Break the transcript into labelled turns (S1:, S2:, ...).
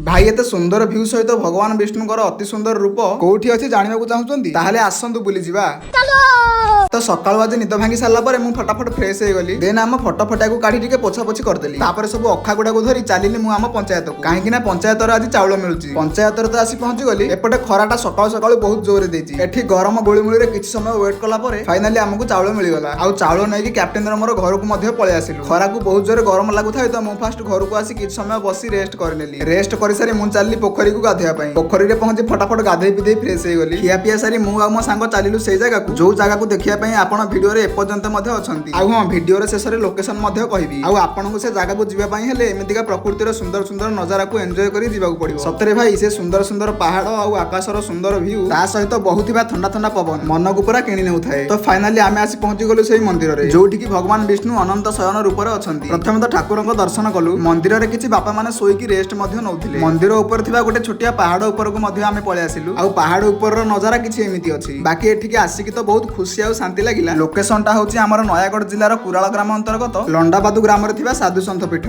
S1: भाई एते सुंदर व्यू सहित भगवान विष्णुଙ୍କର अति सुंदर रूप कोठी अछि जानिबाकू चाहुचंती ताहाले आसंतु बुली जिबा। तो सकाळ बाजे निद भांगी सारला परे मु फटाफट फ्रेश हे गली देन आम फटो फटाकू काढी टिके पोछा पोछि करदेली तापर सब अखा गुडा को धरी चालिली मु आम पंचायत को काहे कि ना पंचायत रे आज चाउल मिलुची पंचायत रे तो आसी पहुंची गली एपटे खराटा सकाळ सकाळ बहुत जोरे देची एठी गरम गोळीमुळी रे किछि समय वेट कला परे फाइनली हमकु चाउल मिली गला आ चाउल नै कि कैप्टन रे मोर घर को मध्ये पळे आसिलु खरा को बहुत जोरे गरम लागु थाय तो मु फास्ट घर को आसी किछि समय बसी रेस्ट करनेली रेस्ट करि सारी मु चालली पोखरी को गाधेया पई पोखरी रे पहुंची फटाफट गाधेई पिधेई फ्रेश हे गली खिया पिया सारी मु आ मो सांग चालिलु सेई जगह को जो जगह को देखिया पई आपण वीडियो रे एपर्यंत मध्ये अछंती आ हां वीडियो रे शेष रे लोकेशन मध्ये कहिबी आ आपन को से जगह को जिबा पई हेले एमितिका प्रकृति रे सुंदर सुंदर नजारा को एन्जॉय करी जिबा को पड़िबो सतरे भाई से सुंदर सुंदर पहाड़ आ आकाश रो सुंदर व्यू ता सहित बहुत ही ठंडा ठंडा पवन मन को पूरा किणी नेउथाय तो फाइनली आमे आसी पहुंची गलु सेही मंदिर रे जोठी की भगवान विष्णु अनंत शयन रूप रे अछंती प्रथम तो ठाकुर को दर्शन कलु मंदिर रे किछि बापा माने सोई की रेस्ट मध्ये नउथिले मंदिर ऊपर थिबा गोटे छोटिया पहाड़ ऊपर को मध्ये आमे पळे आसिलु आ पहाड़ ऊपर रो नजारा किछि एमिति अछि बाकी एठी के आसी की तो बहुत खुशी आ शांति लागिला लोकेशन टा होची हमर नयागढ़ जिल्ला रो कुराळ ग्राम अंतर्गत लंडाबादु ग्राम रे थिबा साधु सन्थ पीठ।